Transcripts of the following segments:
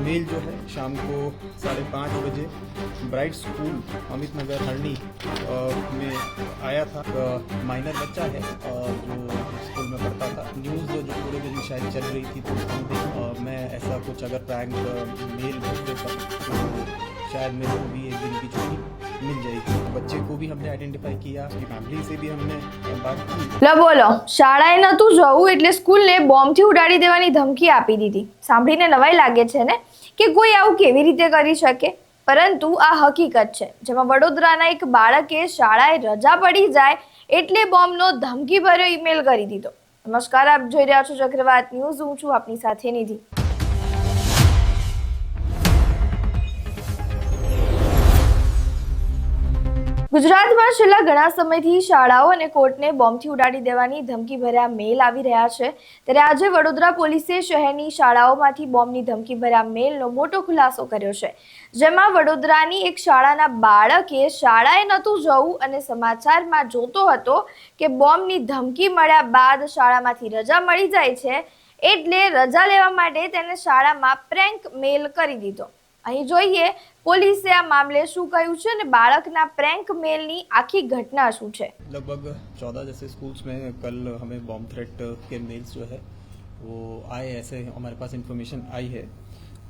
Mail जो है शाम को 5:30 बजे ब्राइट स्कूल अमित नगर हरणी में आया था। माइनर बच्चा है जो स्कूल में पढ़ता था। न्यूज़ जो पूरे दिन शायद चल रही थी, तो मैं ऐसा कुछ अगर प्रैंक मेल भेज देता तो शायद मेरे को भी एक दिन की छुट्टी मिल जाएगी। बच्चे को भी हमने आइडेंटिफाई किया, उसकी फैमिली से भी हमने बात की। લો બોલો, શાળાએ નહોતું જવું એટલે સ્કૂલને બોમ્બથી ઉડાડી દેવાની ધમકી આપી દીધી। સાંભળીને નવાઈ લાગે છે ને કે કોઈ આવું કેવી રીતે કરી શકે, પરંતુ આ હકીકત છે જેમાં વડોદરાના એક બાળકે શાળાએ રજા પડી જાય એટલે બોમ્બનો ધમકીભર્યો ઈમેલ કરી દીધો। નમસ્કાર, આપ જોઈ રહ્યા છો ચક્રવાત ન્યૂઝ। હું છું આપની સાથે નિધિ। ગુજરાતમાં છેલ્લા ઘણા સમયથી શાળાઓ અને કોર્ટને બોમ્બથી ઉડાડી દેવાની ધમકીભર્યા મેલ આવી રહ્યા છે। ત્યારે આજે વડોદરા પોલીસે શહેરની શાળાઓમાંથી બોમ્બની ધમકીભર્યા મેલનો મોટો ખુલાસો કર્યો છે, જેમાં વડોદરાની એક શાળાના બાળકે શાળાએ નહોતું જવું અને સમાચારમાં જોતો હતો કે બોમ્બની ધમકી મળ્યા બાદ શાળામાંથી રજા મળી જાય છે એટલે રજા લેવા માટે તેને શાળામાં પ્રેન્ક મેલ કરી દીધો। અહીં જોઈએ પોલીસે આ મામલે શું કહ્યું છે અને બાળકના પ્રેન્ક મેલની આખી घटना શું છે। लगभग 14 जैसे स्कूल्स में कल हमें बॉम्ब थ्रेट के मेल्स जो है वो आए, ऐसे हमारे पास इंफॉर्मेशन आई है।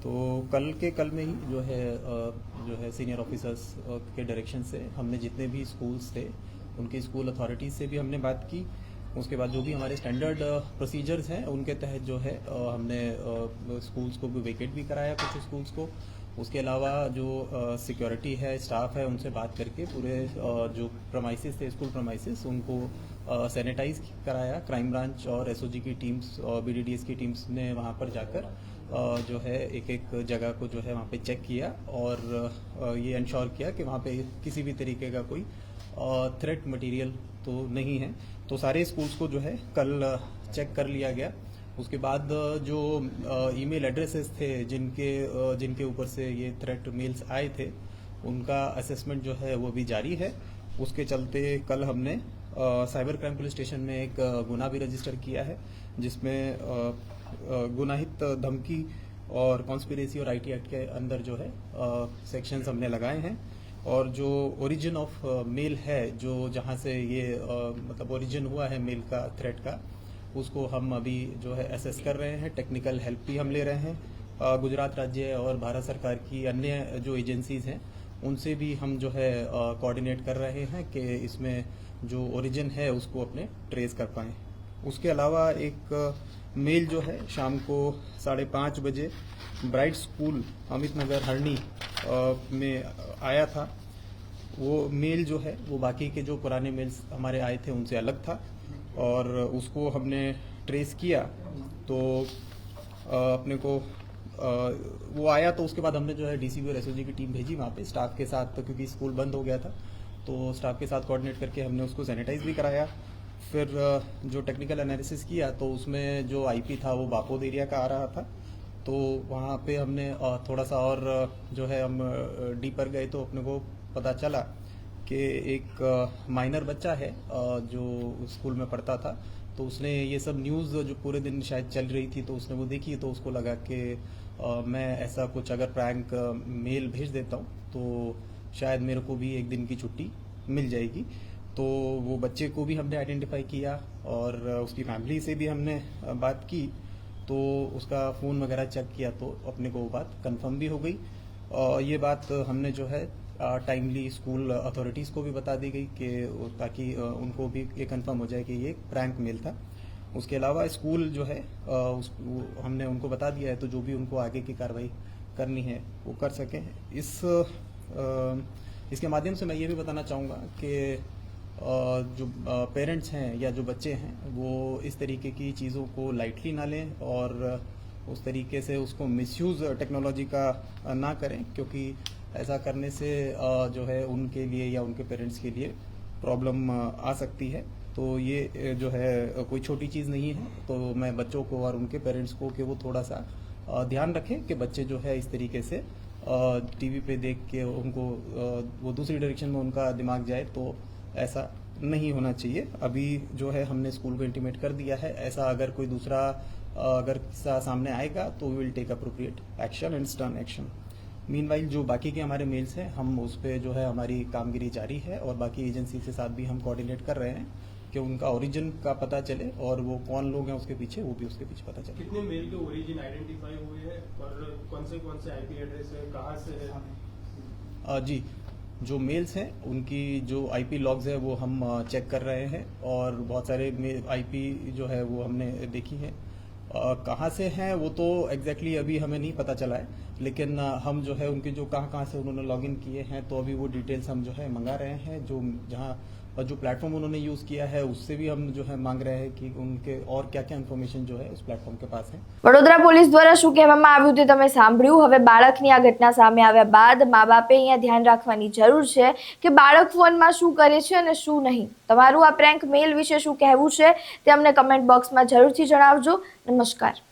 तो कल में ही जो है सीनियर ऑफिसर्स के डायरेक्शन से हमने जितने भी स्कूल्स थे उनकी स्कूल अथॉरिटीज़ से भी हमने बात की। उसके बाद जो भी हमारे स्टैंडर्ड प्रोसीजर्स हैं उनके तहत जो है हमने स्कूल्स को भी वेकेट भी कराया, कुछ स्कूल्स को। उसके अलावा जो सिक्योरिटी है, स्टाफ है, उनसे बात करके पूरे जो प्रमाइसिस थे, स्कूल प्रमाइसिस, उनको सैनिटाइज कराया। क्राइम ब्रांच और एसओजी की टीम्स और बीडीडीएस की टीम्स ने वहाँ पर जाकर जो है एक एक जगह को जो है वहाँ पे चेक किया और ये इंश्योर किया कि वहाँ पे किसी भी तरीके का कोई थ्रेट मटेरियल तो नहीं है। तो सारे स्कूल्स को जो है कल चेक कर लिया गया। उसके बाद जो ईमेल एड्रेसेस थे जिनके ऊपर से ये थ्रेट मेल्स आए थे उनका असेसमेंट जो है वो भी जारी है। उसके चलते कल हमने साइबर क्राइम पुलिस स्टेशन में एक गुना भी रजिस्टर किया है, जिसमें गुनाहित धमकी और कॉन्स्पिरेसी और आईटी एक्ट के अंदर जो है सेक्शंस हमने लगाए हैं। और जो ओरिजिन ऑफ मेल है, जो जहाँ से ये मतलब ओरिजिन हुआ है मेल का, थ्रेट का, उसको हम अभी जो है एसेस कर रहे हैं। टेक्निकल हेल्प भी हम ले रहे हैं। गुजरात राज्य और भारत सरकार की अन्य जो एजेंसीज हैं उनसे भी हम जो है कोऑर्डिनेट कर रहे हैं कि इसमें जो ओरिजिन है उसको अपने ट्रेस कर पाएँ। उसके अलावा एक मेल जो है शाम को 5:30 बजे ब्राइट स्कूल अमित नगर हरणी में आया था। वो मेल जो है वो बाकी के जो पुराने मेल्स हमारे आए थे उनसे अलग था और उसको हमने ट्रेस किया। तो अपने को वो आया, तो उसके बाद हमने जो है डीसीबी और एसओजी की टीम भेजी वहाँ पे स्टाफ के साथ, क्योंकि स्कूल बंद हो गया था। तो स्टाफ के साथ कोऑर्डिनेट करके हमने उसको सैनिटाइज भी कराया। फिर जो टेक्निकल एनालिसिस किया तो उसमें जो आईपी था वो बापोद एरिया का आ रहा था। तो वहाँ पे हमने थोड़ा सा और जो है हम डीपर गए तो अपने को पता चला कि एक माइनर बच्चा है जो स्कूल में पढ़ता था। तो उसने ये सब न्यूज़ जो पूरे दिन शायद चल रही थी तो उसने वो देखी, तो उसको लगा कि मैं ऐसा कुछ अगर प्रैंक मेल भेज देता हूँ तो शायद मेरे को भी एक दिन की छुट्टी मिल जाएगी। तो वो बच्चे को भी हमने आइडेंटिफाई किया और उसकी फैमिली से भी हमने बात की। तो उसका फ़ोन वगैरह चेक किया तो अपने को वो बात कंफर्म भी हो गई। ये बात हमने जो है टाइमली स्कूल अथॉरिटीज़ को भी बता दी गई कि ताकि उनको भी ये कंफर्म हो जाए कि ये प्रैंक मेल था। उसके अलावा स्कूल जो है हमने उनको बता दिया है, तो जो भी उनको आगे की कार्रवाई करनी है वो कर सकें। इसके माध्यम से मैं ये भी बताना चाहूँगा कि जो पेरेंट्स हैं या जो बच्चे हैं वो इस तरीके की चीज़ों को लाइटली ना लें और उस तरीके से उसको मिसयूज़ टेक्नोलॉजी का ना करें, क्योंकि ऐसा करने से जो है उनके लिए या उनके पेरेंट्स के लिए प्रॉब्लम आ सकती है। तो ये जो है कोई छोटी चीज़ नहीं है। तो मैं बच्चों को और उनके पेरेंट्स को कि वो थोड़ा सा ध्यान रखें कि बच्चे जो है इस तरीके से टीवी पे देख के उनको वो दूसरी डायरेक्शन में उनका दिमाग जाए, तो ऐसा नहीं होना चाहिए। अभी जो है हमने स्कूल को इंटीमेट कर दिया है। ऐसा अगर कोई दूसरा अगर सामने आएगा तो we will take appropriate action and stern action. Meanwhile जो बाकी के हमारे मेल्स हैं, हम उस पर जो है हमारी कामगिरी जारी है और बाकी एजेंसी के साथ भी हम कोऑर्डिनेट कर रहे हैं कि उनका ओरिजिन का पता चले और वो कौन लोग हैं उसके पीछे, वो भी उसके पीछे पता चले। कितने मेल के ओरिजिन आइडेंटिफाई हुए हैं और कौन से आईपी एड्रेस है, कहाँ से है? जी, जो मेल्स हैं उनकी जो आईपी लॉग्स है वो हम चेक कर रहे हैं और बहुत सारे आईपी जो है वो हमने देखी है। कहाँ से हैं वो तो एग्जैक्टली अभी हमें नहीं पता चला है, लेकिन हम जो है उनके जो कहाँ से उन्होंने लॉगिन किए हैं तो अभी वो डिटेल्स हम जो है मंगा रहे हैं। जो जहाँ जो प्लेटफॉर्म उन्होंने यूज़ किया है उससे भी हम जो है मांग रहे हैं कि उनके और क्या क्या इन्फॉर्मेशन जो है उस प्लेटफॉर्म के पास है। વડોદરા પોલીસ દ્વારા શું કહેવામાં આવ્યું તે તમે સાંભળ્યું। હવે બાળકની આ ઘટના સામે આવ્યા બાદ મા બાપે અહીંયા ધ્યાન રાખવાની જરૂર છે કે બાળક ફોનમાં શું કરે છે અને શું નહીં। તમારું આ પ્રેન્ક મેલ વિશે શું કહેવું છે તે અમને કમેન્ટ બોક્સમાં જરૂરથી જણાવજો। નમસ્કાર।